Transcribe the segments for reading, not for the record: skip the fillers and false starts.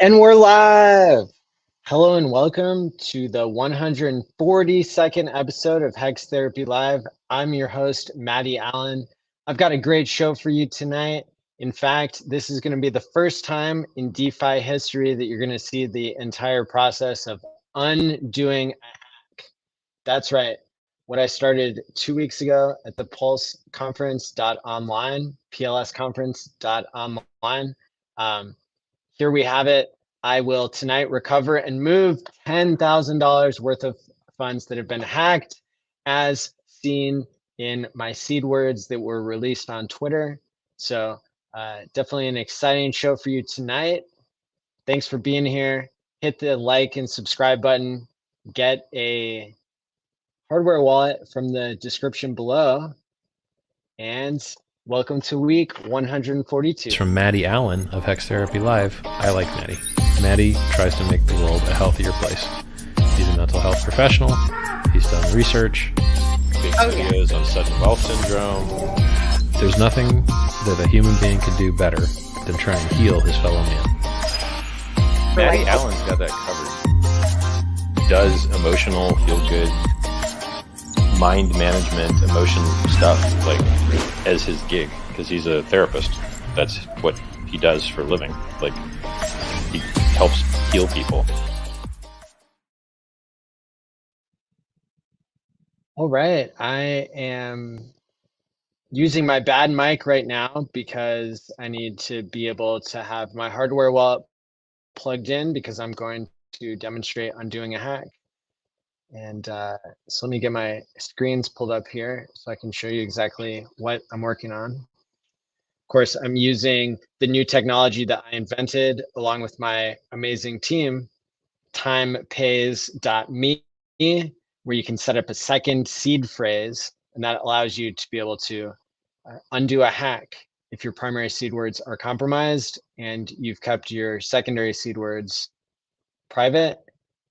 And we're live. Hello and welcome to the 142nd episode of HEX Therapy Live. I'm your host, Maddie ALLin. I've got a great show for you tonight. In fact, this is going to be the first time in DeFi history that you're going to see the entire process of undoing a hack. That's right. What I started 2 weeks ago at the Pulse Conference.online, PLSconference.online. Here we have it. I will tonight recover and move $10,000 worth of funds that have been hacked, as seen in my seed words that were released on Twitter. So definitely an exciting show for you tonight. Thanks for being here. Hit the like and subscribe button. Get a hardware wallet from the description below. And welcome to week 142. It's from Maddie ALLin of HEX Therapy Live. I like Maddie. Maddie tries to make the world a healthier place. He's a mental health professional. He's done research. Big videos on sudden wealth syndrome. There's nothing that a human being could do better than try and heal his fellow man. Maddie ALLin's got that covered. He does emotional, feel-good, mind management, emotion stuff, like, as his gig, because he's a therapist. That's what he does for a living. Like, he helps heal people. All right, I am using my bad mic right now because I need to be able to have my hardware wallet plugged in because I'm going to demonstrate undoing a hack. And so let me get my screens pulled up here so I can show you exactly what I'm working on. Of course, I'm using the new technology that I invented along with my amazing team, timepays.me, where you can set up a second seed phrase, and that allows you to be able to undo a hack if your primary seed words are compromised and you've kept your secondary seed words private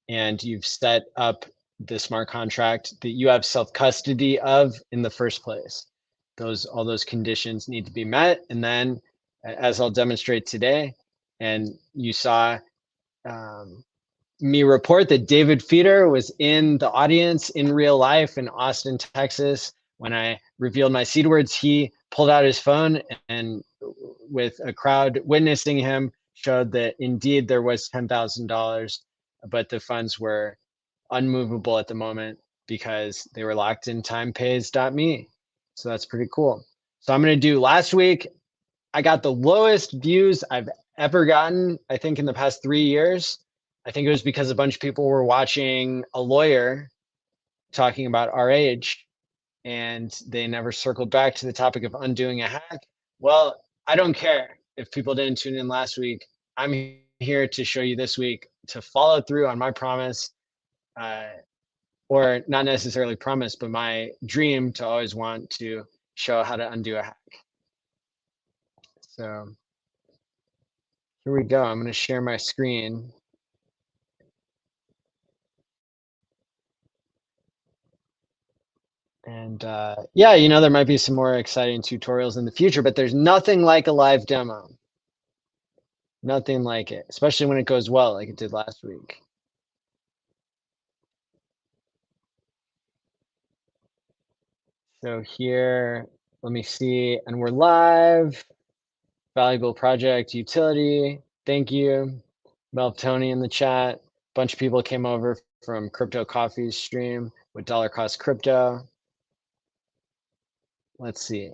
and you've set up the smart contract that you have self-custody of in the first place. All those conditions need to be met. And then, as I'll demonstrate today, and you saw me report that David Feeder was in the audience in real life in Austin, Texas. When I revealed my seed words, he pulled out his phone and, with a crowd witnessing him, showed that indeed there was $10,000, but the funds were unmovable at the moment because they were locked in timepays.me. So that's pretty cool. So I'm going to do, last week, I got the lowest views I've ever gotten, I think, in the past 3 years. I think it was because a bunch of people were watching a lawyer talking about our age and they never circled back to the topic of undoing a hack. Well, I don't care if people didn't tune in last week. I'm here to show you this week to follow through on my promise, or not necessarily promise, but my dream to always want to show how to undo a hack. So here we go. I'm going to share my screen. And yeah, you know, there might be some more exciting tutorials in the future, but there's nothing like a live demo. Nothing like it, especially when it goes well, like it did last week. So here, let me see, and we're live. Valuable project utility. Thank you. Tony in the chat. Bunch of people came over from Crypto Coffee's stream with dollar cost crypto. Let's see.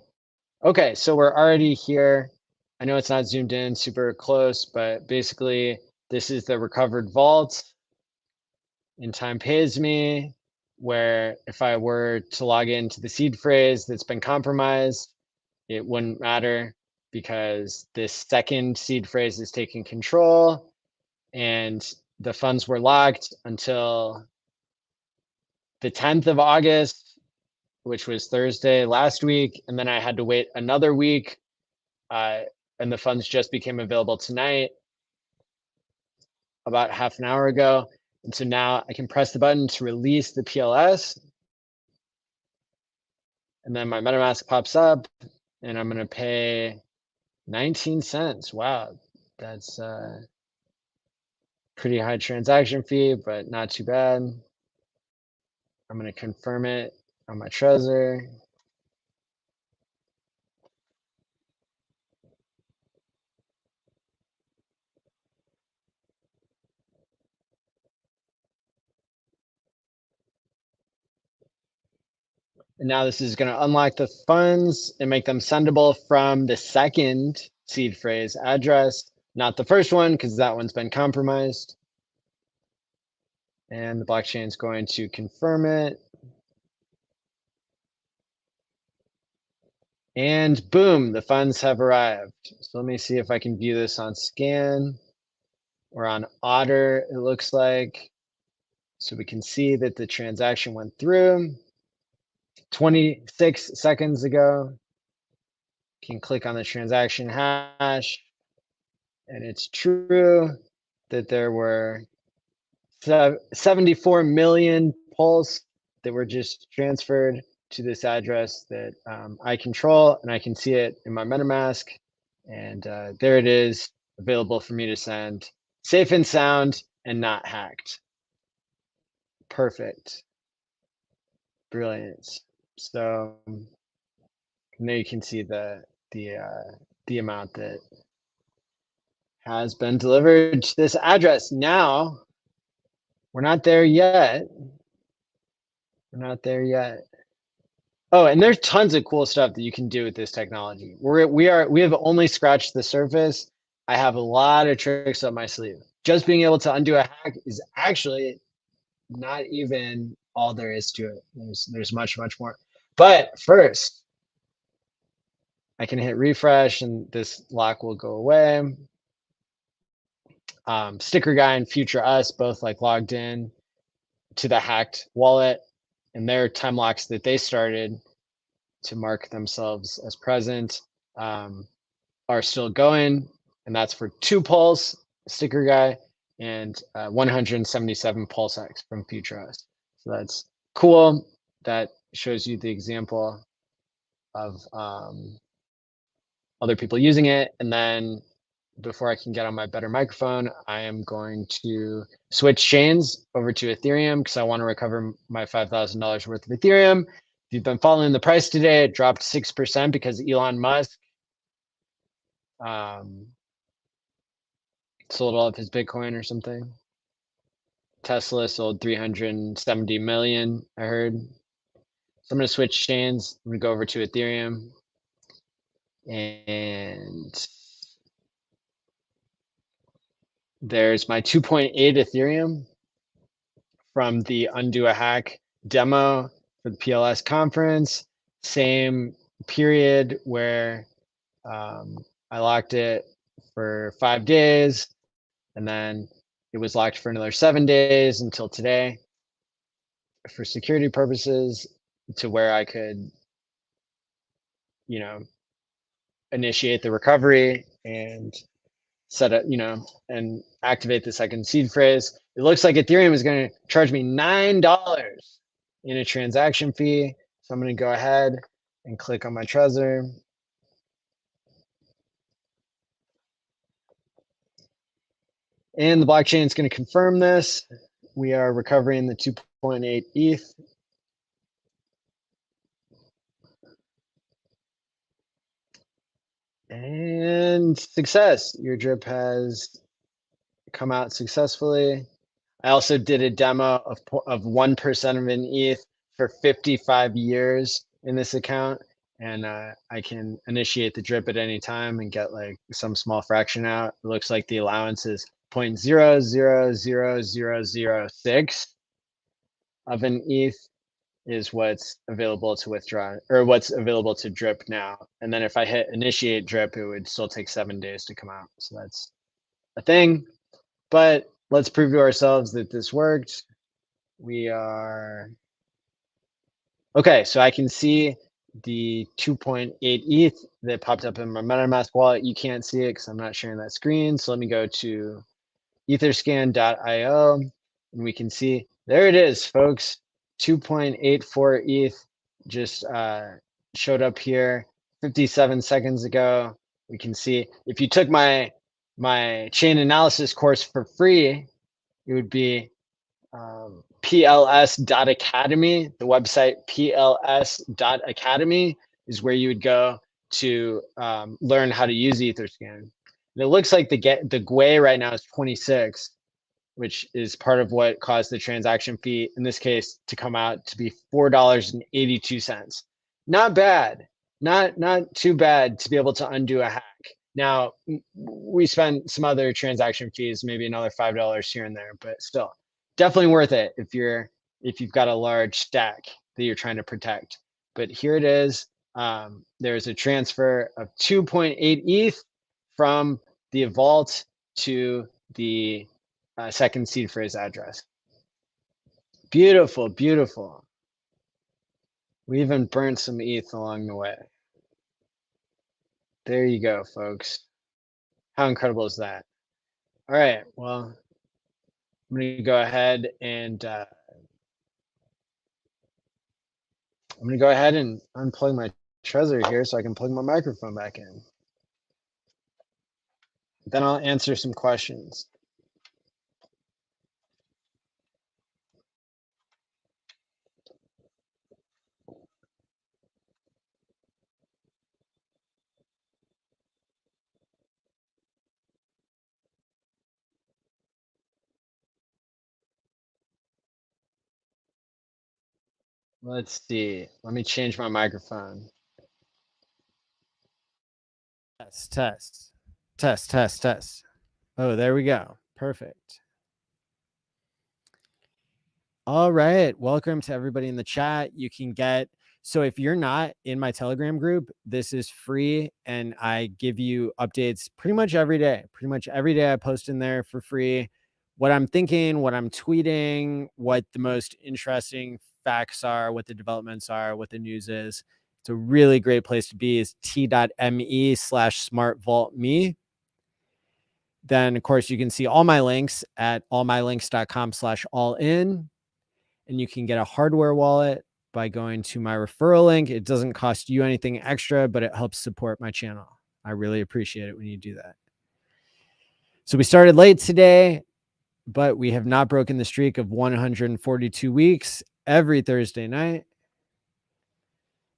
Okay, so we're already here. I know it's not zoomed in super close, but basically this is the recovered vault in Time Pays Me, where if I were to log into the seed phrase that's been compromised, it wouldn't matter because this second seed phrase is taking control and the funds were locked until the 10th of August, which was Thursday last week. And then I had to wait another week and the funds just became available tonight, about half an hour ago. And so now I can press the button to release the PLS. And then my MetaMask pops up and I'm going to pay 19 cents. Wow, that's Pretty high transaction fee, but not too bad. I'm going to confirm it on my Trezor. And now this is going to unlock the funds and make them sendable from the second seed phrase address, not the first one, because that one's been compromised. And the blockchain is going to confirm it. And boom, the funds have arrived. So let me see if I can view this on Scan or on Otter, it looks like. So we can see that the transaction went through 26 seconds ago. You can click on the transaction hash, and it's true that there were 74 million pulse that were just transferred to this address that I control, and I can see it in my MetaMask. And there it is, available for me to send, safe and sound and not hacked. Perfect. Brilliant. So now you can see the amount that has been delivered to this address. Now, we're not there yet. We're not there yet. Oh, and there's tons of cool stuff that you can do with this technology. We have only scratched the surface. I have a lot of tricks up my sleeve. Just being able to undo a hack is actually not even all there is to it. There's much more. But first, I can hit refresh and this lock will go away. Sticker Guy and Future Us both like logged in to the hacked wallet, and their time locks that they started to mark themselves as present are still going, and that's for 2 pulse, Sticker Guy, and 177 pulse X from Future Us. So that's cool. That shows you the example of other people using it. And then before I can get on my better microphone, I am going to switch chains over to Ethereum because I want to recover my $5,000 worth of Ethereum. If you've been following the price today, it dropped 6% because Elon Musk sold all of his Bitcoin or something. Tesla sold 370 million, I heard. So I'm going to switch chains. I'm going to go over to Ethereum. And there's my 2.8 Ethereum from the Undo a Hack demo for the PLS conference. Same period where I locked it for 5 days, and then it was locked for another 7 days until today for security purposes, to where I could, initiate the recovery and set it, and activate the second seed phrase. It looks like Ethereum is going to charge me $9 in a transaction fee. So I'm going to go ahead and click on my Trezor. And the blockchain is going to confirm this. We are recovering the 2.8 ETH. And success. Your drip has come out successfully. I also did a demo of 1% of an ETH for 55 years in this account. And I can initiate the drip at any time and get like some small fraction out. It looks like the allowance is 0.000006 of an ETH is what's available to withdraw, or what's available to drip now. And then if I hit initiate drip, it would still take 7 days to come out. So that's a thing. But let's prove to ourselves that this worked. We are okay. So I can see the 2.8 ETH that popped up in my MetaMask wallet. You can't see it because I'm not sharing that screen. So let me go to etherscan.io, and we can see there it is, folks. 2.84 ETH just showed up here 57 seconds ago. We can see if you took my chain analysis course for free, it would be pls.academy. The website pls.academy is where you would go to learn how to use Etherscan. And it looks like the GUI right now is 26, which is part of what caused the transaction fee in this case to come out to be $4.82. Not bad, not too bad to be able to undo a hack. Now we spent some other transaction fees, maybe another $5 here and there, but still definitely worth it if you've got a large stack that you're trying to protect. But here it is. There's a transfer of 2.8 ETH from the vault to the second seed phrase address. Beautiful, beautiful. We even burnt some ETH along the way. There you go, folks. How incredible is that? All right, well, I'm going to go ahead and unplug my Trezor here so I can plug my microphone back in. Then I'll answer some questions. Let's see. Let me change my microphone. Test. Oh, there we go. Perfect. All right. Welcome to everybody in the chat. You can get, so if you're not in my Telegram group, this is free and I give you updates pretty much every day. Pretty much every day I post in there for free what I'm thinking, what I'm tweeting, what the most interesting facts are, what the developments are, what the news is. It's a really great place to be is t.me/smartvaultme. Then, of course, you can see all my links at allmylinks.com/allin. And you can get a hardware wallet by going to my referral link. It doesn't cost you anything extra, but it helps support my channel. I really appreciate it when you do that. So we started late today, but we have not broken the streak of 142 weeks every Thursday night.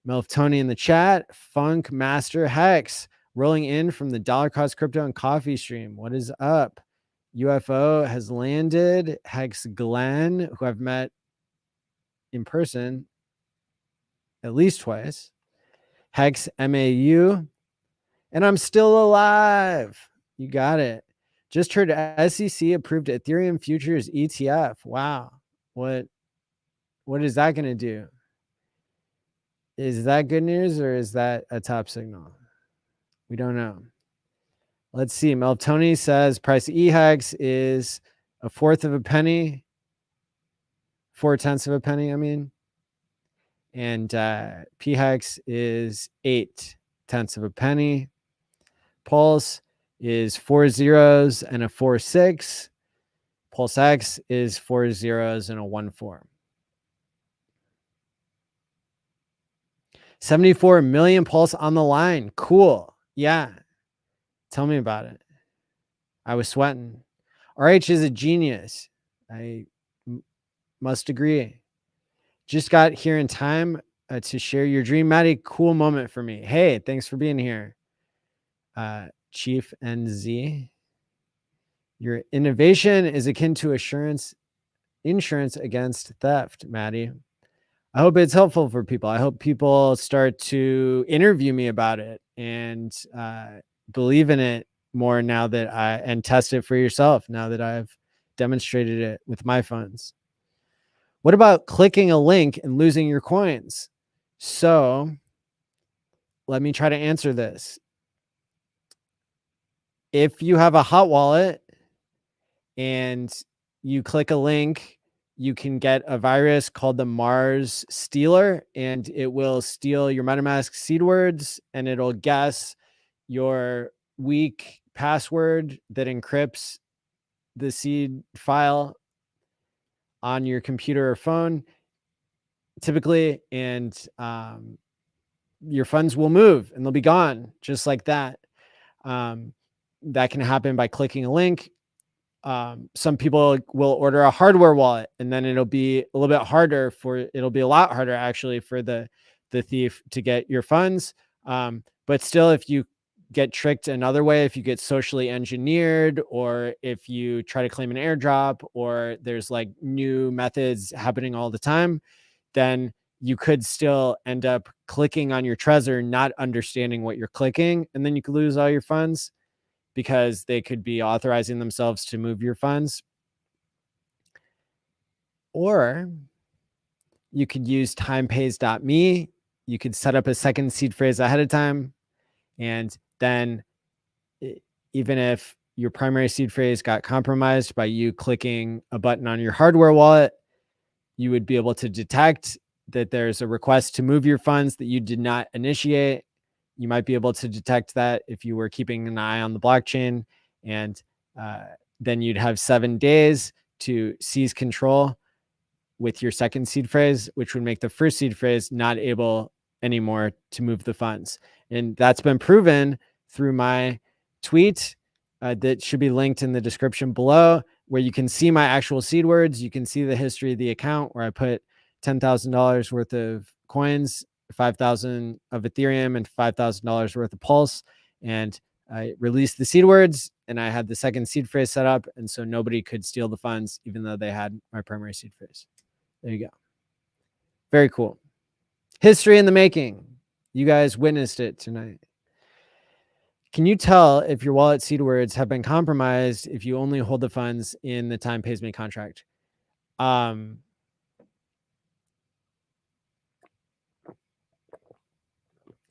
Melftoni in the chat. Funk Master Hex rolling in from the Dollar Cost Crypto and Coffee stream. What is up? UFO has landed. Hex Glenn, who I've met in person at least twice. Hex MAU. And I'm still alive. You got it. Just heard SEC approved Ethereum futures ETF. Wow. What is that going to do? Is that good news or is that a top signal? We don't know. Let's see. Melftoni says price EHEX is 1/4 of a penny. 4/10 of a penny, I mean. And PHEX is 0.8 of a penny. Pulse is 4 zeros and a 4.6. Pulse X is 4 zeros and a 1.4. 74 million Pulse on the line. Cool. Yeah. Tell me about it. I was sweating. RH is a genius. I must agree. Just got here in time to share your dream, Maddie. Cool moment for me. Hey, thanks for being here. Chief NZ. Your innovation is akin to insurance against theft, Maddie. I hope it's helpful for people. I hope people start to interview me about it and believe in it more now that and test it for yourself now that I've demonstrated it with my funds. What about clicking a link and losing your coins? So let me try to answer this. If you have a hot wallet and you click a link, you can get a virus called the Mars Stealer, and it will steal your MetaMask seed words, and it'll guess your weak password that encrypts the seed file on your computer or phone, typically, and your funds will move and they'll be gone just like that. That can happen by clicking a link. some people will order a hardware wallet, and then it'll be a little bit harder it'll be a lot harder actually for the thief to get your funds. But still, if you get tricked another way, if you get socially engineered, or if you try to claim an airdrop, or there's like new methods happening all the time, then you could still end up clicking on your Trezor, not understanding what you're clicking, and then you could lose all your funds because they could be authorizing themselves to move your funds. Or you could use timepays.me. You could set up a second seed phrase ahead of time, and then even if your primary seed phrase got compromised by you clicking a button on your hardware wallet, you would be able to detect that there's a request to move your funds that you did not initiate. You might be able to detect that if you were keeping an eye on the blockchain, and then you'd have 7 days to seize control with your second seed phrase, which would make the first seed phrase not able anymore to move the funds. And that's been proven through my tweet that should be linked in the description below, where you can see my actual seed words. You can see the history of the account where I put $10,000 worth of coins, 5,000 of Ethereum, and $5,000 worth of Pulse. And I released the seed words, and I had the second seed phrase set up. And so nobody could steal the funds, even though they had my primary seed phrase. There you go. Very cool. History in the making. You guys witnessed it tonight. Can you tell if your wallet seed words have been compromised if you only hold the funds in the time pays me contract?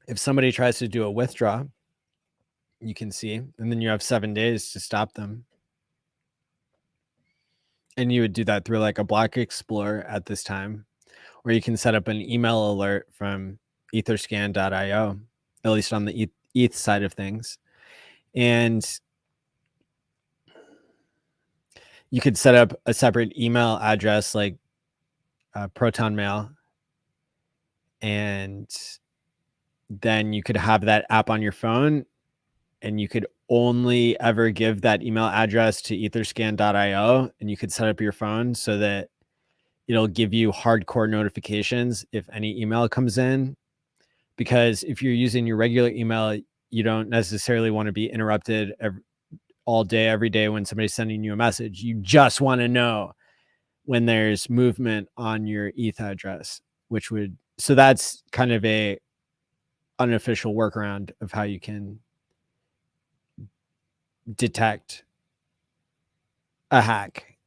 If somebody tries to do a withdraw, you can see, and then you have 7 days to stop them. And you would do that through like a block explorer at this time, or you can set up an email alert from etherscan.io, at least on the ETH side of things. And you could set up a separate email address like Proton Mail, and then you could have that app on your phone, and you could only ever give that email address to etherscan.io, and you could set up your phone so that it'll give you hardcore notifications if any email comes in. Because if you're using your regular email, you don't necessarily want to be interrupted all day, every day when somebody's sending you a message. You just want to know when there's movement on your ETH address, so that's kind of a unofficial workaround of how you can detect a hack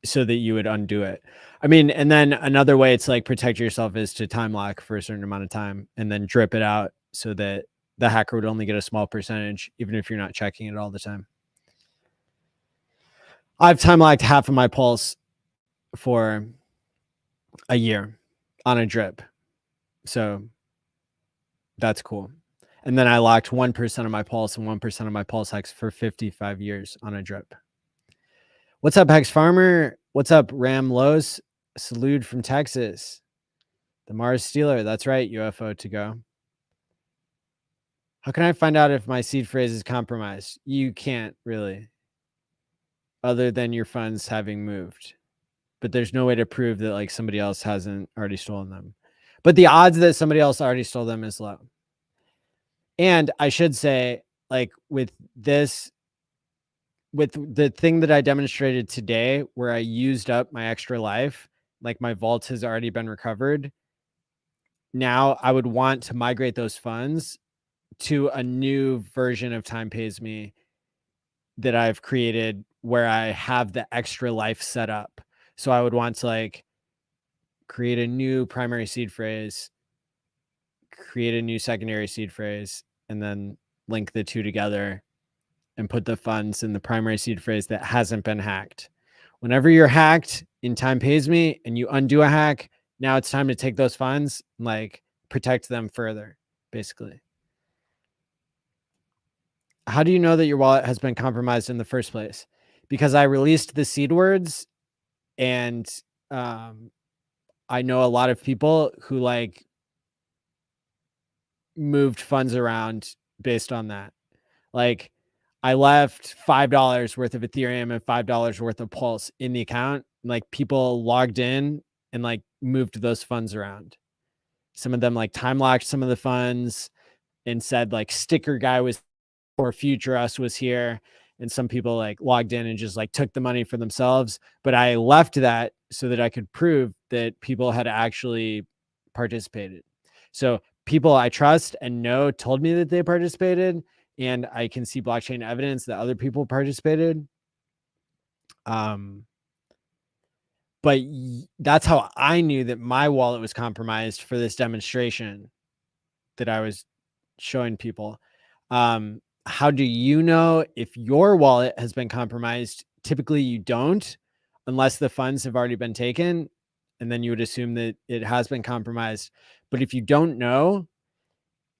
so that you would undo it. I mean, and then another way it's like protect yourself is to time lock for a certain amount of time and then drip it out so that the hacker would only get a small percentage, even if you're not checking it all the time. I've time locked half of my Pulse for a year on a drip. So that's cool. And then I locked 1% of my Pulse and 1% of my Pulse HEX for 55 years on a drip. What's up, Hex Farmer? What's up, Ram Los? Salute from Texas. The Mars Stealer. That's right, UFO to go. How can I find out if my seed phrase is compromised? You can't really, other than your funds having moved. But there's no way to prove that like somebody else hasn't already stolen them. But the odds that somebody else already stole them is low. And I should say, like with the thing that I demonstrated today, where I used up my extra life, like my vault has already been recovered. Now I would want to migrate those funds to a new version of Time Pays Me that I've created where I have the extra life set up. So I would want to like create a new primary seed phrase, create a new secondary seed phrase, and then link the two together and put the funds in the primary seed phrase that hasn't been hacked. Whenever you're hacked in Time Pays Me and you undo a hack, now it's time to take those funds and like protect them further, basically. How do you know that your wallet has been compromised in the first place? Because I released the seed words, and I know a lot of people who like moved funds around based on that. Like I left $5 worth of Ethereum and $5 worth of Pulse in the account. Like people logged in and like moved those funds around. Some of them like time locked some of the funds and said like sticker guy was or future us was here. And some people like logged in and just like took the money for themselves. But I left that so that I could prove that people had actually participated. So people I trust and know told me that they participated, and I can see blockchain evidence that other people participated. But that's how I knew that my wallet was compromised for this demonstration that I was showing people. How do you know if your wallet has been compromised? Typically you don't, unless the funds have already been taken, and then you would assume that it has been compromised. But if you don't know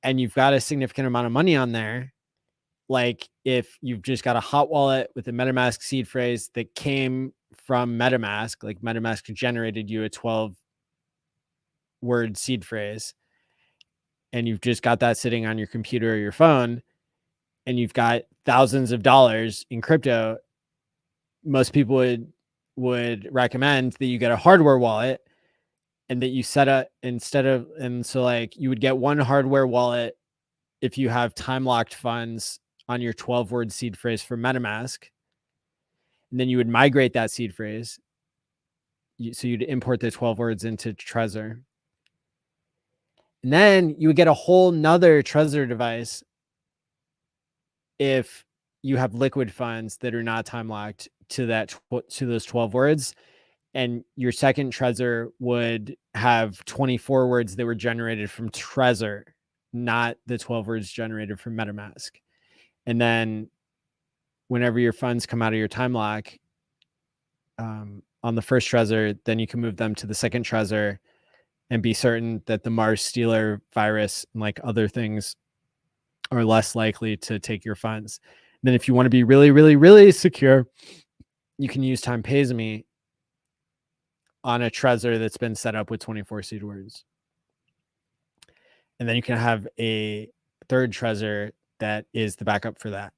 and you've got a significant amount of money on there, like if you've just got a hot wallet with a MetaMask seed phrase that came from MetaMask, like MetaMask generated you a 12-word seed phrase, and you've just got that sitting on your computer or your phone, and you've got thousands of dollars in crypto, most people would recommend that you get a hardware wallet and that you set up and so like you would get one hardware wallet if you have time locked funds on your 12-word seed phrase for MetaMask. And then you would migrate that seed phrase. So you'd import the 12 words into Trezor. And then you would get a whole nother Trezor device if you have liquid funds that are not time locked to those 12 words. And your second Trezor would have 24 words that were generated from Trezor, not the 12 words generated from MetaMask. And then whenever your funds come out of your time lock on the first Trezor, then you can move them to the second Trezor and be certain that the Mars Stealer virus and like other things are less likely to take your funds. And then if you want to be really, really, really secure, you can use Time Pays Me on a Trezor that's been set up with 24 seed words. And then you can have a third Trezor that is the backup for that.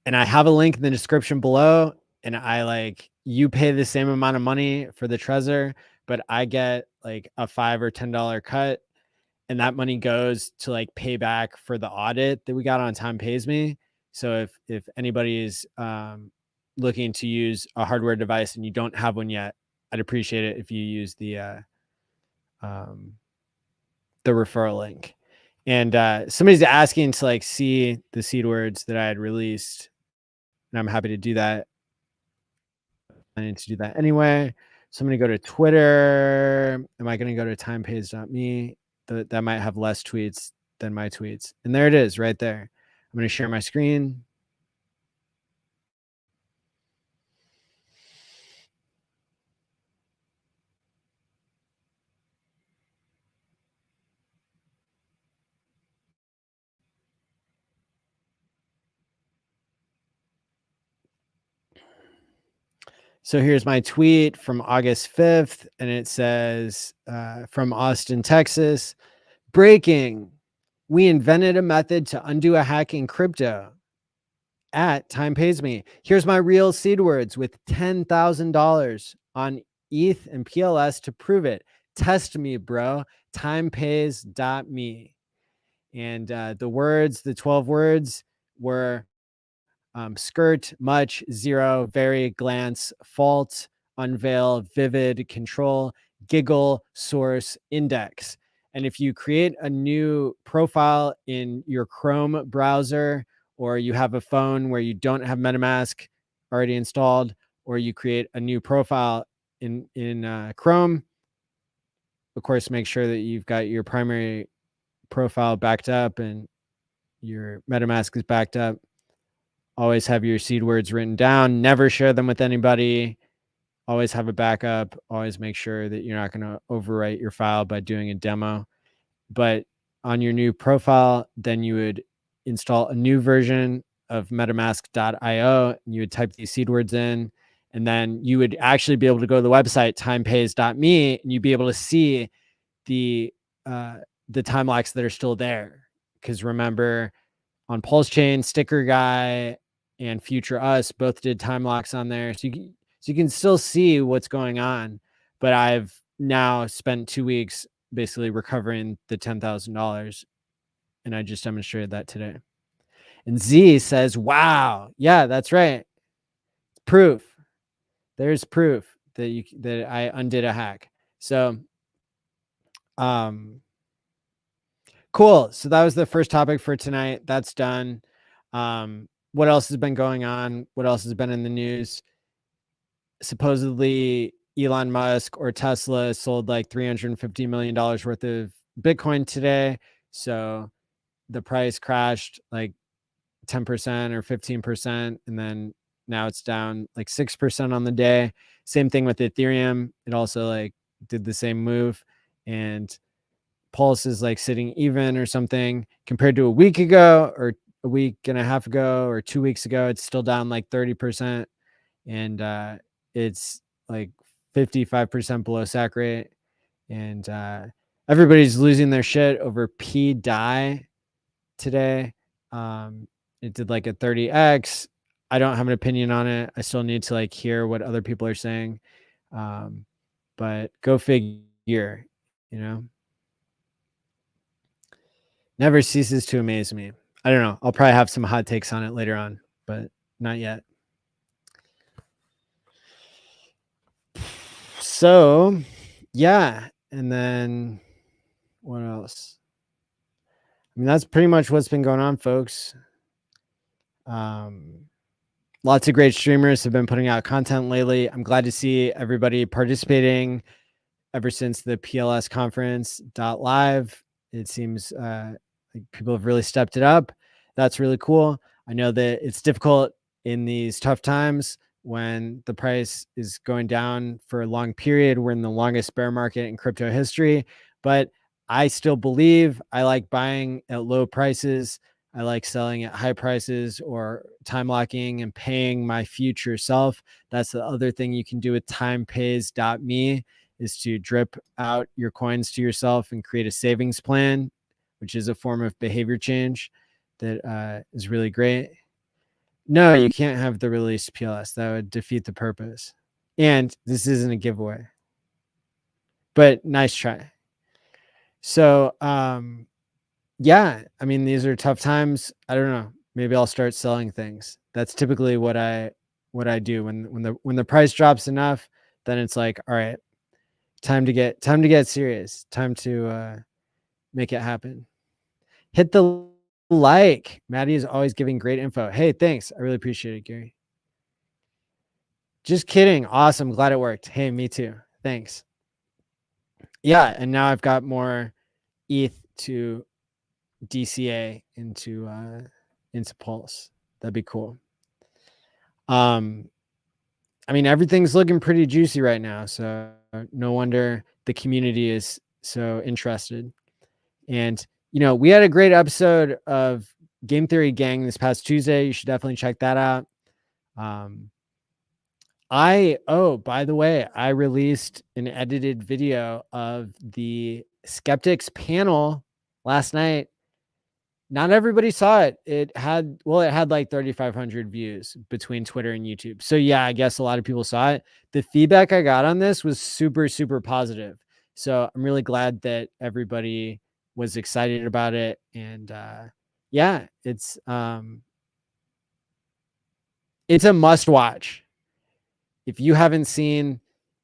And I have a link in the description below, and you pay the same amount of money for the Trezor, but I get like a $5 or $10 cut, and that money goes to like pay back for the audit that we got on Time Pays Me. So if anybody is looking to use a hardware device and you don't have one yet, I'd appreciate it if you use the referral link. And somebody's asking to like see the seed words that I had released, and I'm happy to do that. I need to do that anyway. So I'm going to go to Twitter. Am I going to go to timepays.me? That might have less tweets than my tweets. And there it is right there. I'm going to share my screen. So here's my tweet from August 5th, and it says, from Austin, Texas, breaking, we invented a method to undo a hack in crypto at Time Pays Me. Here's my real seed words with $10,000 on ETH and PLS to prove it. Test me, bro. Timepays.me. And the 12 words were skirt, much, zero, very, glance, fault, unveil, vivid, control, giggle, source, index. And if you create a new profile in your Chrome browser, or you have a phone where you don't have MetaMask already installed, or you create a new profile in Chrome, of course, make sure that you've got your primary profile backed up and your MetaMask is backed up. Always have your seed words written down. Never share them with anybody. Always have a backup. Always make sure that you're not going to overwrite your file by doing a demo. But on your new profile, then you would install a new version of metamask.io, and you would type these seed words in, and then you would actually be able to go to the website timepays.me, and you'd be able to see the time locks that are still there. Because remember, on Pulse Chain, Sticker Guy and Future Us both did time locks on there. So you can still see what's going on. But I've now spent 2 weeks basically recovering the $10,000. And I just demonstrated that today. And Z says, wow, yeah, that's right. Proof. There's proof that I undid a hack. So, cool. So that was the first topic for tonight. That's done. What else has been going on? What else has been in the news? Supposedly Elon Musk or Tesla sold like $350 million worth of Bitcoin today. So the price crashed like 10% or 15%. And then now it's down like 6% on the day. Same thing with Ethereum. It also like did the same move. And Pulse is like sitting even or something compared to a week ago or a week and a half ago or 2 weeks ago. It's still down like 30%. And it's like 55% below SAC rate. And everybody's losing their shit over P-DAI today. It did like a 30x. I don't have an opinion on it. I still need to like hear what other people are saying. But go figure, you know. Never ceases to amaze me. I don't know. I'll probably have some hot takes on it later on, but not yet. So, yeah. And then what else? I mean, that's pretty much what's been going on, folks. Lots of great streamers have been putting out content lately. I'm glad to see everybody participating ever since the PLS conference .live. It seems like people have really stepped it up. That's really cool. I know that it's difficult in these tough times when the price is going down for a long period. We're in the longest bear market in crypto history, but I still believe I like buying at low prices. I like selling at high prices or time locking and paying my future self. That's the other thing you can do with timepays.me is to drip out your coins to yourself and create a savings plan, which is a form of behavior change that is really great. No, you can't have the released PLS. That would defeat the purpose. And this isn't a giveaway. But nice try. So, yeah, I mean, these are tough times. I don't know. Maybe I'll start selling things. That's typically what I do when the price drops enough, then it's like, all right, time to get serious. Time to make it happen. Hit the like. Maddie is always giving great info. Hey, thanks. I really appreciate it, Gary. Just kidding. Awesome. Glad it worked. Hey, me too. Thanks. Yeah, and now I've got more ETH to DCA into Pulse. That'd be cool. I mean, everything's looking pretty juicy right now, so no wonder the community is so interested. And you know, we had a great episode of Game Theory Gang this past Tuesday. You should definitely check that out. By the way, I released an edited video of the skeptics panel last night. Not everybody saw it. It had like 3,500 views between Twitter and YouTube. So yeah, I guess a lot of people saw it. The feedback I got on this was super, super positive. So I'm really glad that everybody was excited about it. And yeah, it's a must watch. If you haven't seen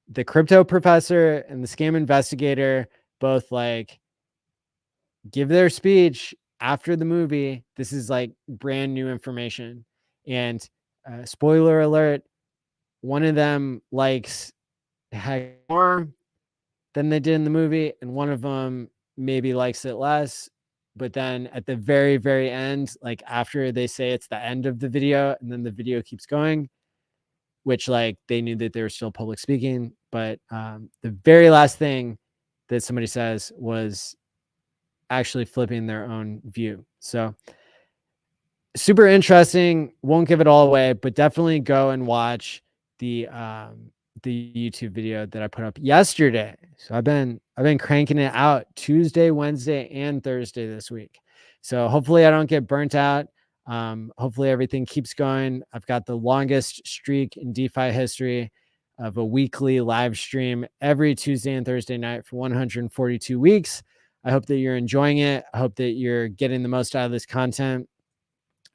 the Crypto Professor and the Scam Investigator both like give their speech after the movie, this is like brand new information. And spoiler alert, one of them likes HEX more than they did in the movie, and one of them maybe likes it less. But then at the very, very end, like after they say it's the end of the video, and then the video keeps going, which like they knew that they were still public speaking. But the very last thing that somebody says was actually flipping their own view. So super interesting. Won't give it all away, but definitely go and watch the YouTube video that I put up yesterday. So I've been cranking it out Tuesday, Wednesday, and Thursday this week. So hopefully I don't get burnt out. Hopefully everything keeps going. I've got the longest streak in DeFi history of a weekly live stream every Tuesday and Thursday night for 142 weeks. I hope that you're enjoying it. I hope that you're getting the most out of this content.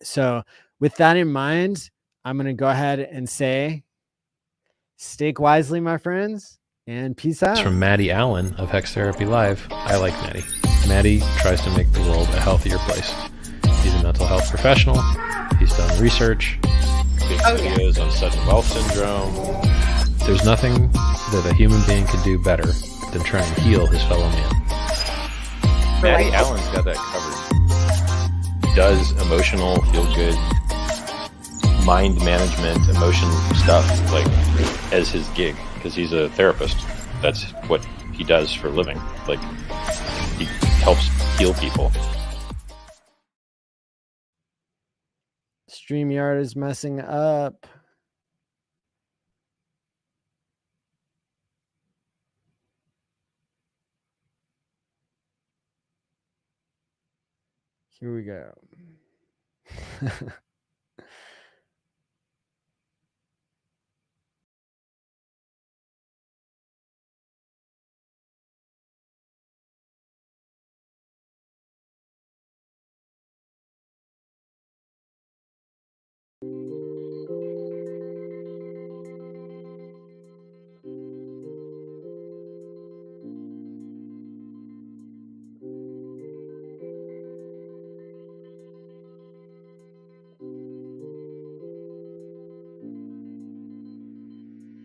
So with that in mind, I'm going to go ahead and say, stake wisely, my friends, and peace out. It's from Maddie ALLin of HEX Therapy Live. I like Maddie. Maddie tries to make the world a healthier place. He's a mental health professional. He's done research. Big videos on sudden wealth syndrome. There's nothing that a human being can do better than try and heal his fellow man. Maddie ALLin's got that covered. Does emotional, feel good, mind management, emotion stuff like as his gig because he's a therapist. That's what he does for a living. Like he helps heal people. StreamYard is messing up. Here we go.